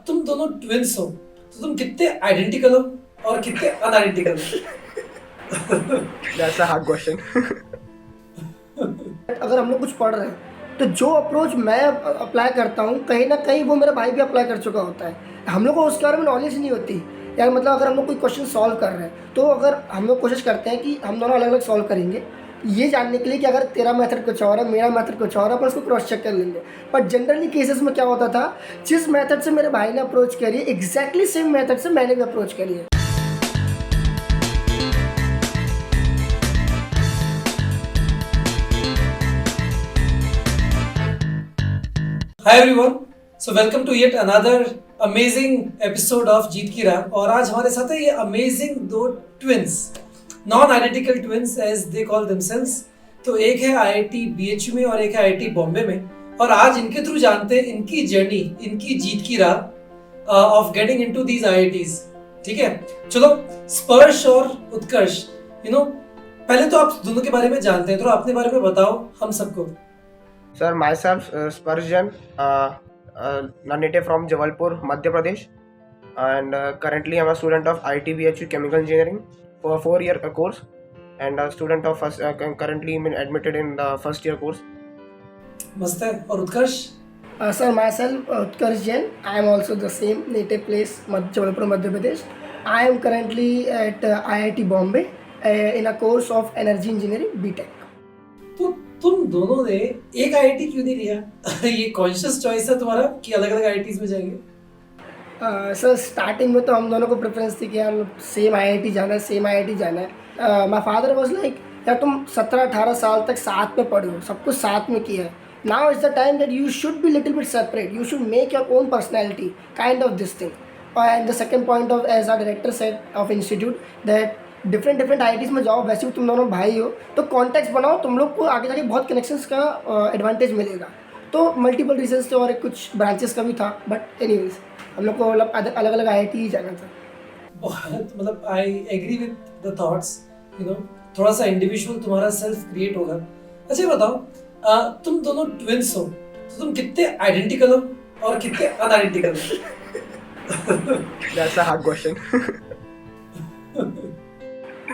तुम दोनों ट्विंस हो तो तुम कितने आइडेंटिकल हो और कितने अनआइडेंटिकल हो? That's a hard question. अगर हम लोग कुछ पढ़ रहे हैं तो जो अप्रोच मैं अप्लाई करता हूँ कहीं ना कहीं वो मेरा भाई भी अप्लाई कर चुका होता है। हम लोग को उसके बारे में नॉलेज नहीं होती यार, मतलब अगर हम लोग कोई क्वेश्चन सॉल्व कर रहे हैं तो अगर हम लोग कोशिश करते हैं कि हम दोनों अलग अलग सॉल्व करेंगे ये जानने के लिए कि अगर तेरा मेथड कुछ और है मेरा मेथड कुछ और है, अपन उसको क्रॉस चेक कर लेंगे। बट जनरली केसेस में क्या होता था, जिस मेथड से मेरे भाई ने अप्रोच करी है एग्जैक्टली सेम मेथड से मैंने भी अप्रोच करी है। Hi everyone, so welcome to yet another amazing episode of Jeet ki Raah. और आज हमारे साथ है ये अमेजिंग दो twins, non identical twins as they call themselves. तो एक है आईआईटी बीएचयू में और एक है आईआईटी बॉम्बे में। और आज इनके थ्रू जानते हैं इनकी जर्नी, इनकी जीत की राह of getting into these IITs. ठीक है, चलो स्पर्श और उत्कर्ष, पहले तो आप दोनों के बारे में जानते हैं, तो अपने बारे में बताओ हम सबको। Sir, myself, Sparjan, native from Jabalpur, Madhya Pradesh, and currently I'm a student of IIT Chemical Engineering for a 4-year course, and a student of currently admitted in the first year course. मस्त है। और उत्कर्ष? Sir, myself, Utkarsh Jain. I am also the same native place, Jabalpur, Madhya Pradesh. I am currently at IIT Bombay in a course of Energy Engineering BTech. तो तुम दोनों ने एक IIT क्यों नहीं लिया? ये कॉन्शियस चॉइस है तुम्हारा कि अलग अलग आईआईटीज में जाएंगे? सर स्टार्टिंग में तो हम दोनों को प्रेफरेंस थी कि यार सेम आईआईटी जाना है, सेम आईआईटी जाना है। माय फादर वाज लाइक यार तुम 17-18 साल तक साथ में पढ़े हो, सब कुछ साथ में किया है। Now is the time that you should be little bit separate, you should make your own personality, kind of this thing. And the second point of as our director said of institute that different IITs में जाओ, वैसे भी तुम दोनों भाई हो तो contacts बनाओ, तुम लोग को आगे जाके बहुत कनेक्शंस का एडवांटेज मिलेगा। तो मल्टीपल रीजंस थे और कुछ ब्रांचेस का भी था, बट एनीवेज हम लोग को मतलब अलग अलग आईआईटी ही जाना था। बहुत मतलब I agree with the thoughts, थोड़ा सा इंडिविजुअल तुम्हारा सेल्फ क्रिएट होगा। अच्छा ये बताओ, तुम दोनों ट्विंस हो तो तुम कितने आइडेंटिकल हो और कितने अनआइडेंटिकल हो? That's a hard question.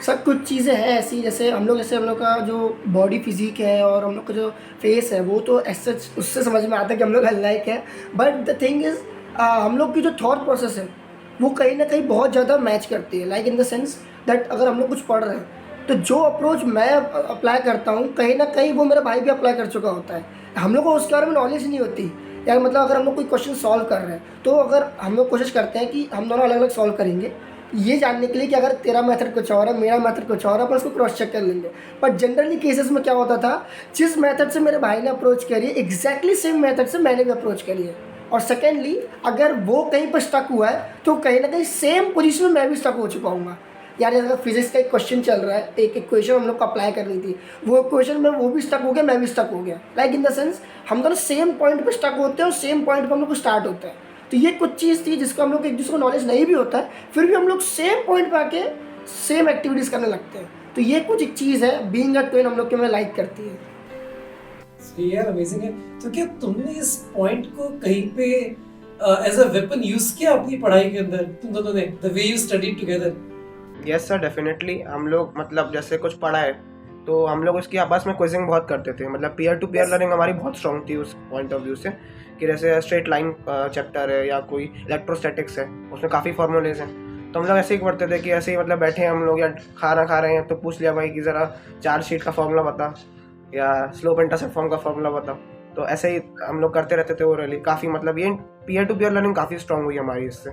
Sir कुछ चीज़ें हैं ऐसी, जैसे हम लोग का जो बॉडी फिजिक है और हम लोग का जो फेस है वो तो ऐसे उससे समझ में आता है कि हम लोग अनलाइक है। बट द थिंग इज़ हम लोग की जो थॉट प्रोसेस है वो कहीं ना कहीं बहुत ज़्यादा मैच करती है। Like in the sense that अगर हम लोग कुछ पढ़ रहे हैं तो जो अप्रोच मैं अप्लाई करता हूँ कहीं ना कहीं वो मेरा भाई भी अप्लाई कर चुका होता है। हम लोग को उसके बारे में नॉलेज नहीं होती यार, मतलब अगर हम लोग कोई क्वेश्चन सॉल्व कर रहे हैं तो अगर हम लोग कोशिश करते हैं कि हम दोनों अलग अलग सॉल्व करेंगे ये जानने के लिए कि अगर तेरा मेथड कुछ और है मेरा मेथड कुछ और है, अपन उसको क्रॉस चेक कर लेंगे। बट जनरली केसेस में क्या होता था, जिस मेथड से मेरे भाई ने अप्रोच करी है एग्जैक्टली सेम मेथड से मैंने भी अप्रोच करी है। और सेकेंडली अगर वो कहीं पर स्टक हुआ है तो कहीं ना कहीं सेम पोजीशन में मैं भी स्टक हो चुका हूँ। यार जैसे फिजिक्स का एक क्वेश्चन चल रहा है, एक इक्वेशन हम लोग को अप्लाई करनी थी, वो इक्वेशन में वो भी स्टक हो गया, मैं भी स्टक हो गया। लाइक इन द सेंस हम दोनों सेम पॉइंट पे स्टक होते हैं और सेम पॉइंट पे हम लोग को स्टार्ट होता है। तो ये कुछ चीज़ थी जिसको हम लोग एक दूसरे को नॉलेज नहीं भी होता है, फिर भी हम लोग सेम पॉइंट पे आके सेम एक्टिविटीज़ करने लगते हैं। तो ये कुछ एक चीज़ है बीइंग अ ट्विन हम लोग के में लाइक करती है। यार अमेजिंग है। तो क्या तुमने इस पॉइंट को कहीं पे एज अ वेपन यूज किया अपनी पढ़ाई के अंदर, तुम दोनों ने, the way you studied together? Yes sir, definitely. हम लोग मतलब जैसे कुछ पढ़ा है तो हम लोग उसकी आपस में क्विजिंग बहुत करते थे। मतलब पीयर टू पीयर लर्निंग हमारी बहुत स्ट्रॉन्ग थी उस पॉइंट ऑफ व्यू से कि जैसे स्ट्रेट लाइन चैप्टर है या कोई इलेक्ट्रोस्टैटिक्स है, उसमें काफ़ी फॉर्मूलेज हैं। तो हम लोग ऐसे ही पढ़ते थे कि ऐसे ही मतलब बैठे हैं हम लोग या खाना खा रहे हैं तो पूछ लिया भाई कि ज़रा चार्ज शीट का फॉर्मूला बता या स्लोप इंटरसेप्ट फॉर्म का फॉर्मूला बता। तो ऐसे ही हम लोग करते रहते थे ओरली। काफ़ी मतलब ये पीयर टू पीयर लर्निंग काफ़ी स्ट्रॉन्ग हुई हमारी इससे।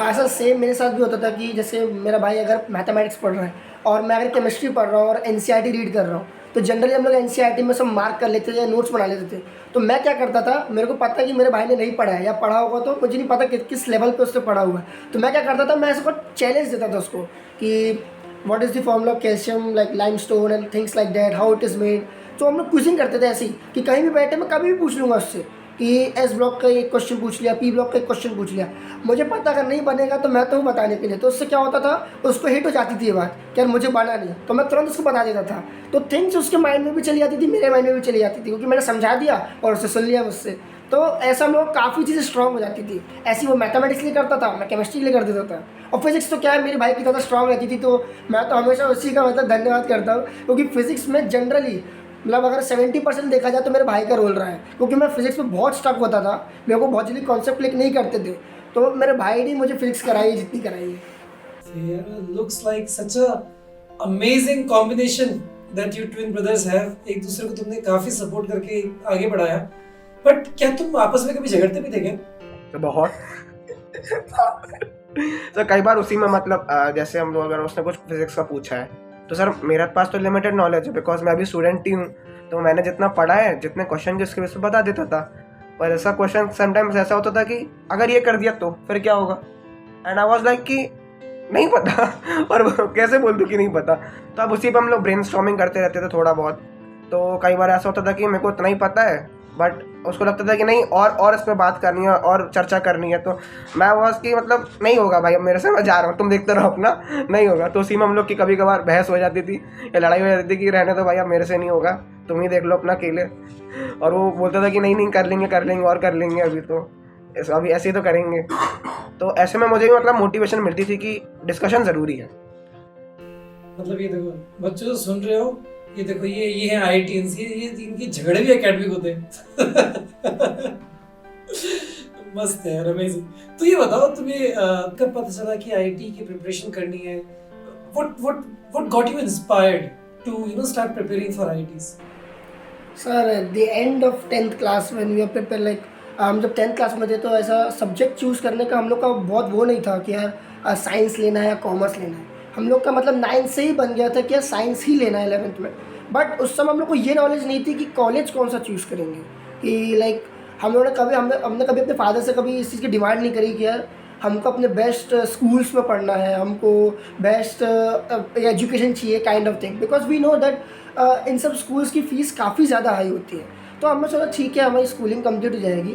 ऐसा सेम मेरे साथ भी होता था कि जैसे मेरा भाई अगर मैथमेटिक्स पढ़ रहा है और मैं अगर केमिस्ट्री पढ़ रहा हूँ और एनसीईआरटी रीड कर रहा हूँ तो जनरली हम लोग एनसीईआरटी में सब मार्क कर लेते थे या नोट्स बना लेते थे। तो मैं क्या करता था, मेरे को पता है कि मेरे भाई ने नहीं पढ़ा है या पढ़ा होगा तो मुझे नहीं पता किस लेवल पे उसने पढ़ा हुआ है, तो मैं क्या करता था, मैं इसको चैलेंज देता था उसको कि what is the formula of calcium, like limestone and things like that, how it is made. तो हम लोग क्विजिंग करते थे ऐसे ही कि कहीं भी बैठे मैं कभी भी पूछ लूँगा उससे कि एस ब्लॉक का एक क्वेश्चन पूछ लिया, पी ब्लॉक का एक क्वेश्चन पूछ लिया, मुझे पता अगर नहीं बनेगा तो मैं तो हूँ बताने के लिए। तो उससे क्या होता था, उसको हिट हो जाती थी ये बात कि यार मुझे बना नहीं, तो मैं तुरंत उसको बता देता था। तो थिंग्स उसके माइंड में भी चली जाती थी, मेरे माइंड में भी चली जाती थी, क्योंकि मैंने समझा दिया और उससे सुन लिया मुझसे। तो ऐसा हम लोग काफ़ी चीज़ें स्ट्रांग हो जाती थी। ऐसी वो मैथमेटिक्स के लिए करता था, मैं केमिस्ट्री के लिए कर देता था। और फिजिक्स तो क्या है, मेरे भाई की ज़्यादा स्ट्रांग रहती थी, तो मैं तो हमेशा उसी का मतलब धन्यवाद करता हूँ, क्योंकि फिजिक्स में जनरली मतलब अगर 70% देखा जाए तो मेरे भाई का रोल रहा है, क्योंकि मैं फिजिक्स में बहुत स्टक होता था, मेरे को बहुत जल्दी कॉन्सेप्ट क्लिक नहीं करते थे, तो मेरे भाई ने मुझे फिजिक्स कराई है जितनी कराई है। Looks like such a amazing combination that you twin brothers have. एक दूसरे को तुमने काफी सपोर्ट करके आगे बढ़ाया। बट क्या तुम आपस में कभी झगड़ते भी थे क्या? तो बहुत तो कई बार उसी में मतलब जैसे हम लोग अगर उसने कुछ फिजिक्स का पूछा है तो सर मेरे पास तो लिमिटेड नॉलेज है बिकॉज मैं अभी स्टूडेंट ही हूँ, तो मैंने जितना पढ़ा है जितने क्वेश्चन के उसके बेस पे बता देता था। पर ऐसा क्वेश्चन समटाइम्स ऐसा होता था कि अगर ये कर दिया तो फिर क्या होगा, एंड आई वाज लाइक कि नहीं पता और कैसे बोल दूँ कि नहीं पता। तो अब उसी पर हम लोग ब्रेन स्टॉर्मिंग करते रहते थे थोड़ा बहुत। तो कई बार ऐसा होता था कि मेरे को इतना ही पता है बट उसको लगता था कि नहीं और इस पर बात करनी है और चर्चा करनी है, तो मैं वाज कि मतलब नहीं होगा भाई, अब मेरे से मैं जा रहा हूँ, तुम देखते रहो अपना, नहीं होगा। तो उसी में हम लोग की कभी कभार बहस हो जाती थी या लड़ाई हो जाती थी कि रहने दो भाई, अब मेरे से नहीं होगा, तुम ही देख लो अपना अकेले। और वो बोलता था कि नहीं कर लेंगे और कर लेंगे, अभी ऐसे ही तो करेंगे। तो ऐसे में मुझे भी मतलब मोटिवेशन मिलती थी कि डिस्कशन ज़रूरी है। मतलब ये देखो बच्चों जो सुन रहे हो, ये देखो ये है IITians, ये इनके झगड़े भी एकेडमिक होते हैं। मस्त है यार, अमेजिंग। तो ये बताओ तुम्हें कब पता चला कि IIT की प्रिपरेशन करनी है? What got you inspired to start preparing for IITs? Sir at the end of 10th class when we are prepare like हम जब 10th क्लास में थे तो ऐसा सब्जेक्ट चूज़ करने का हम लोग का बहुत वो नहीं था कि यार साइंस लेना है या कॉमर्स लेना है। हम लोग का मतलब 9th से ही बन गया था कि यार साइंस ही लेना है 11th में। बट उस समय हम लोग को ये नॉलेज नहीं थी कि कॉलेज कौन सा चूज़ करेंगे, कि लाइक हम लोगों ने कभी हमने कभी अपने फादर से कभी इस चीज़ की डिमांड नहीं करी कि यार हमको अपने बेस्ट स्कूल्स में पढ़ना है, हमको बेस्ट एजुकेशन चाहिए kind of thing, because we know that इन सब स्कूल्स की फ़ीस काफ़ी ज़्यादा हाई होती है। तो हमने सोचा ठीक है हमारी स्कूलिंग कंप्लीट हो जाएगी,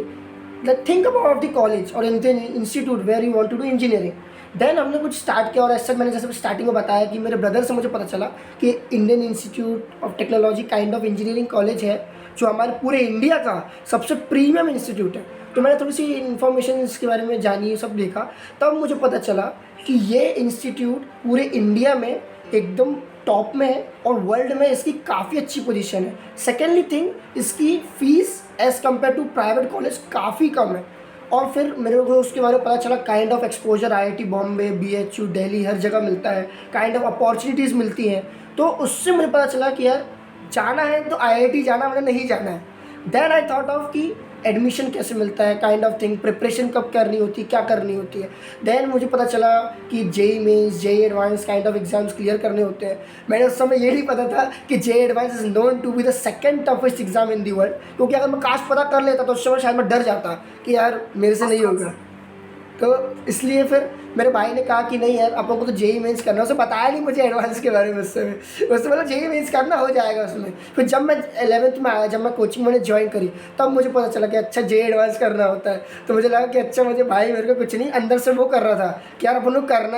let think about the college और institute where you want to do engineering. Then हमने कुछ स्टार्ट किया और ऐसा मैंने जैसे स्टार्टिंग में बताया कि मेरे ब्रदर से मुझे पता चला कि Indian institute of technology kind of engineering college है जो हमारे पूरे इंडिया का सबसे प्रीमियम इंस्टीट्यूट है। तो मैंने थोड़ी सी इन्फॉर्मेशन इसके बारे में जानी, सब देखा, तब मुझे पता चला कि ये इंस्टीट्यूट पूरे इंडिया में एकदम टॉप में है और वर्ल्ड में इसकी काफ़ी अच्छी पोजीशन है। सेकेंडली थिंग, इसकी fees as compare to private college काफ़ी कम है। और फिर मेरे को उसके बारे में पता चला kind of exposure IIT Bombay, BHU Delhi हर जगह मिलता है, काइंड ऑफ अपॉर्चुनिटीज़ मिलती हैं। तो उससे मुझे पता चला कि यार जाना है तो IIT जाना, मैंने नहीं जाना है। देन आई थॉट ऑफ कि एडमिशन कैसे मिलता है, काइंड ऑफ थिंग, प्रिपरेशन कब करनी होती है, क्या करनी होती है। देन मुझे पता चला कि JEE mains, JEE advance kind of exams clear करने होते हैं। मैंने उस समय ये नहीं पता था कि JEE advance is known to be the second toughest exam in the world, क्योंकि अगर मैं काश पता कर लेता तो उस समय शायद मैं डर जाता कि यार मेरे से नहीं होगा। तो इसलिए फिर मेरे भाई ने कहा कि नहीं यार अपन को तो JEE मेंस करना है। उसने बताया नहीं मुझे एडवांस के बारे में, उससे बोला JEE मेंस करना, हो जाएगा उसमें। फिर जब मैं 11th में आया, जब मैं कोचिंग मैंने ज्वाइन करी, तब मुझे पता चला कि अच्छा JEE एडवांस करना होता है। तो मुझे लगा कि अच्छा, मुझे भाई मेरे को कुछ नहीं अंदर से वो कर रहा था कि यार अपन को करना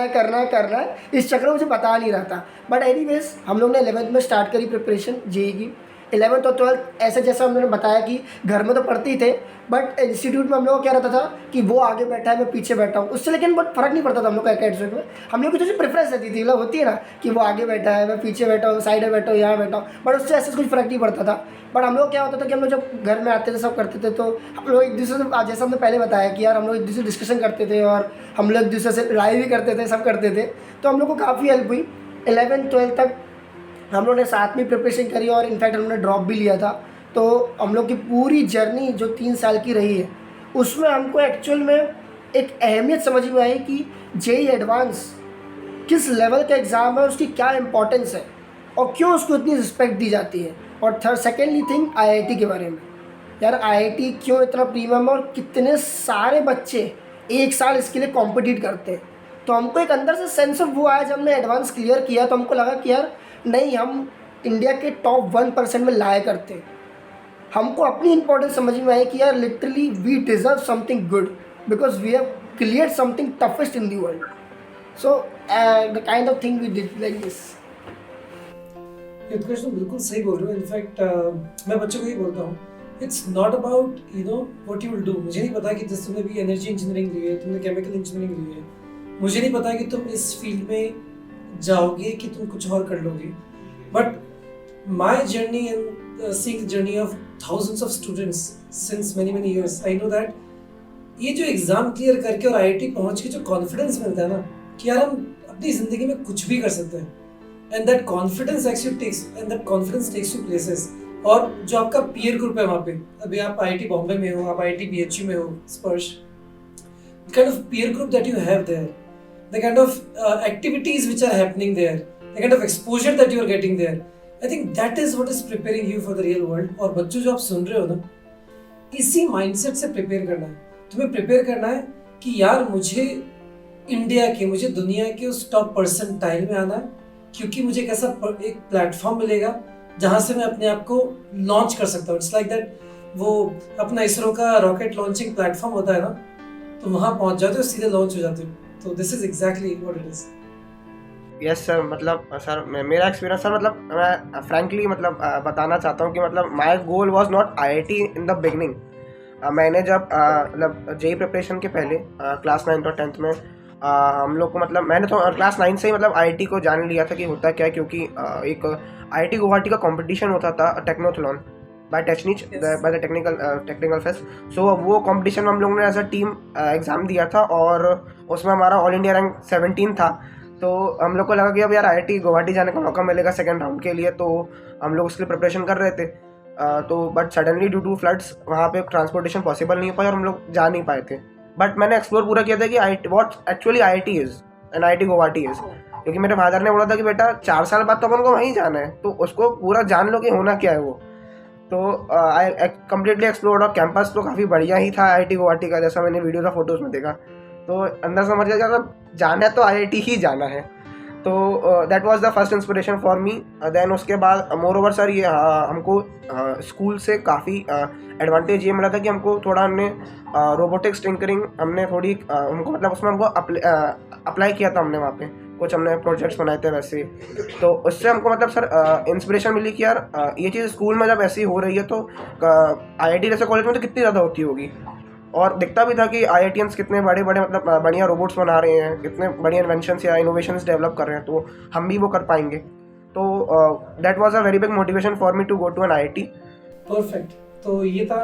है, इस चक्कर में मुझे बता नहीं रहा था। बट एनीवेज हम लोग ने 11th में स्टार्ट करी प्रिपरेशन JEE की। 11th और 12th ऐसे जैसा उन्होंने बताया कि घर में तो पढ़ते ही थे, बट इंस्टीट्यूट में हम लोग को क्या रहता था कि वो आगे बैठा है, मैं पीछे बैठा हूँ, उससे लेकिन बहुत फ़र्क नहीं पड़ता था हम लोग का एकेडमिक में। हम लोग की जो प्रेफरेंस रहती थी, मतलब होती है ना कि वो आगे बैठा है, मैं पीछे बैठा हूँ, साइड में बैठा हूँ, यहाँ बैठा हूँ, बट उससे ऐसे कुछ फ़र्क नहीं पड़ता था। बट हम लोग क्या होता था कि हम लोग जब घर में आते थे, सब करते थे, तो हम लोग एक दूसरे से, जैसा हमने पहले बताया कि यार हम लोग एक दूसरे से डिस्कशन करते थे और हम लोग एक दूसरे से लड़ाई भी करते थे, सब करते थे। तो हम लोग को काफ़ी हेल्प हुई। 11th 12th तक हम लोग ने साथ में प्रिपरेशन करी और इनफैक्ट हमने ड्रॉप भी लिया था। तो हम लोग की पूरी जर्नी जो 3 साल की रही है, उसमें हमको एक्चुअल में एक अहमियत समझ में आई कि JEE एडवांस किस लेवल का एग्ज़ाम है, उसकी क्या इंपॉर्टेंस है और क्यों उसको इतनी रिस्पेक्ट दी जाती है। और सेकेंडली थिंग IIT के बारे में, यार IIT क्यों इतना प्रीमियम है और कितने सारे बच्चे एक साल इसके लिए कॉम्पिटिट करते हैं। तो हमको एक अंदर से सेंस ऑफ वो आया, जब हमने एडवांस क्लियर किया तो हमको लगा कि यार नहीं, हम इंडिया के टॉप 1% में लाया करते हैं। हमको अपनी इंपॉर्टेंस समझ में आई कि यार literally we deserve something good because we have clear something toughest in the world. So the kind of thing we did like this. Utkarsh तुम बिल्कुल सही बोल रहे हो। इनफैक्ट मैं बच्चों को ही बोलता हूँ, it's not about what you will do. मुझे नहीं पता कि जैसे तुमने भी एनर्जी इंजीनियरिंग ली है, तुमने केमिकल इंजीनियरिंग ली है, मुझे नहीं पता कि तुम इस फील्ड में जाओगे कि तुम कुछ और कर लोगे, but my journey and seeing the journey of thousands of students since many years, I know that ये जो एग्जाम क्लियर करके और IIT पहुंच के जो कॉन्फिडेंस मिलता है ना कि यार हम अपनी जिंदगी में कुछ भी कर सकते हैं, and that confidence takes you places. और जो आपका पीयर ग्रुप है वहाँ पे, अभी आप IIT बॉम्बे में हो, आप IIT BHU में हो, स्पर्श, the kind of peer group that you have there, the kind of activities which are happening there, the kind of exposure that you are getting there, I think that is what is preparing you for the real world। और बच्चों जो आप सुन रहे हो ना, इसी mindset से prepare करना है तुम्हें। प्रिपेयर करना है कि यार मुझे इंडिया के, मुझे दुनिया के उस टॉप परसेंटाइल में आना है, क्योंकि मुझे एक ऐसा एक प्लेटफॉर्म मिलेगा जहाँ से मैं अपने आप को लॉन्च कर सकता हूँ। इट्स लाइक दैट, वो अपना इसरो का रॉकेट लॉन्चिंग प्लेटफॉर्म होता है ना, तो वहाँ पहुँच जाते हो, सीधे लॉन्च हो जाते हो। तो this is exactly what it is. Yes sir, मतलब सर मेरा एक्सपीरियंस सर, मतलब मैं फ्रैंकली मतलब बताना चाहता हूँ कि मतलब my goal was not IIT in the beginning. मैंने जब मतलब JEE प्रिपरेशन के पहले क्लास 9th और 10th में हम लोग को मतलब मैंने तो क्लास 9 से ही मतलब IIT को जान लिया था कि होता क्या है, क्योंकि एक IIT गुवाहाटी का कंपटीशन होता था Technothlon by Techniche by the technical fest. So वो कंपटीशन में हम लोगों ने एज अ टीम एग्ज़ाम दिया था और उसमें हमारा ऑल इंडिया रैंक 17 था। तो हम लोग को लगा कि अब यार IIT गुवाहाटी जाने का मौका मिलेगा सेकेंड राउंड के लिए, तो हम लोग उसके लिए प्रिपरेशन कर रहे थे। तो but suddenly due to floods वहाँ पे ट्रांसपोर्टेशन पॉसिबल नहीं हो पाया और हम लोग जा नहीं पाए थे। बट मैंने एक्सप्लोर पूरा किया था कि what actually IIT is and IIT Guwahati is, क्योंकि मेरे फादर ने बोला था कि बेटा 4 साल बाद तो अपन को वहीं जाना है, तो उसको पूरा जान लो कि होना क्या है वो। तो आई कम्प्लीटली एक्सप्लोर्ड, और कैंपस तो काफ़ी बढ़िया ही था IIT गुवाहाटी का, जैसा मैंने वीडियोज़ और फोटोज़ में देखा। तो अंदर समझ गया कि अगर जाना है तो IIT ही जाना है। तो that was the first inspiration for me. Then उसके बाद मोर ओवर सर ये हमको स्कूल से काफ़ी एडवांटेज ये मिला था कि हमको थोड़ा हमने रोबोटिक्स टिंकरिंग हमने थोड़ी हमको मतलब उसमें हमको अप्लाई किया था हमने, वहाँ पे कुछ हमने प्रोजेक्ट्स बनाए थे वैसे। तो उससे हमको मतलब सर इंस्पिरेशन मिली कि यार ये चीज़ स्कूल में जब ऐसी हो रही है तो IIT जैसे कॉलेज में तो कितनी ज़्यादा होती होगी। और दिखता भी था कि IITians कितने बड़े मतलब बढ़िया रोबोट्स बना रहे हैं, कितने बढ़िया इन्वेंशंस या इनोवेशंस डेवलप कर रहे हैं, तो हम भी वो कर पाएंगे। तो that was a very big motivation for me to go to an IIT। Perfect. तो ये था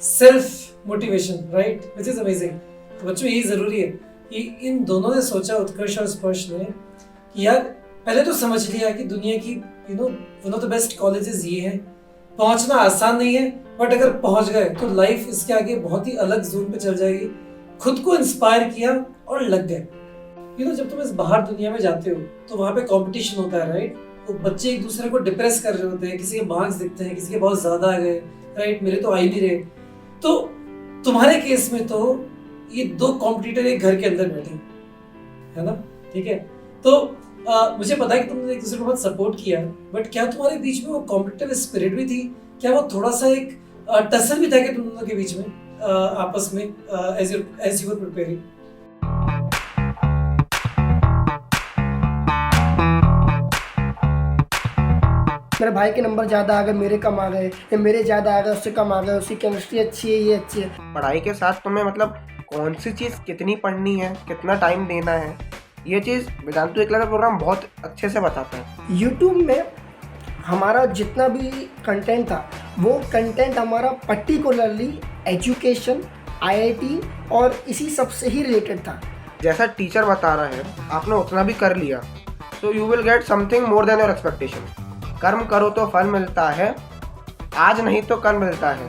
self motivation, right, which is amazing. तो बच्चों यही ज़रूरी है कि इन दोनों ने सोचा, उत्कर्ष और स्पर्श ने, कि यार पहले तो समझ लिया कि दुनिया की one of the best colleges ये हैं। पहुंचना आसान नहीं है, बट अगर पहुंच गए तो लाइफ इसके आगे बहुत ही अलग जोन पे चल जाएगी। खुद को इंस्पायर किया और लग गए। जब तुम इस बाहर दुनिया में जाते हो तो वहाँ पे कंपटीशन होता है, राइट। तो बच्चे एक दूसरे को डिप्रेस कर रहे होते हैं, किसी के मार्क्स दिखते हैं, किसी के बहुत ज्यादा आ गए, राइट, मेरे तो आ ही नहीं रहे। तो तुम्हारे केस में तो ये 2 कॉम्पिटिटर एक घर के अंदर बैठे, है ना, ठीक है। तो मुझे पता है कि तुमने एक दूसरे को बहुत सपोर्ट किया, बट क्या तुम्हारे बीच में वो कॉम्पिटिटिव स्पिरिट भी थी? क्या वो थोड़ा सा एक टसल भी था कि तुम दोनों के बीच में आपस में एज यू वर प्रिपेयरिंग? मेरे भाई के नंबर ज़्यादा आ गए, मेरे कम आ गए, या मेरे ज़्यादा आ गए उससे कम आ गए, उसकी केमिस्ट्री अच्छी है, ये अच्छी है। पढ़ाई के साथ तुम्हें मतलब कौन सी चीज़ कितनी पढ़नी है, कितना टाइम देना है, ये चीज़ वेदांतु एकलव्य प्रोग्राम बहुत अच्छे से बताता है। यूट्यूब में हमारा जितना भी कंटेंट था, वो कंटेंट हमारा पर्टिकुलरली एजुकेशन, IIT और इसी सब से ही रिलेटेड था। जैसा टीचर बता रहा है आपने उतना भी कर लिया तो you will get something more than your expectation. कर्म करो तो फल मिलता है, आज नहीं तो कल मिलता है।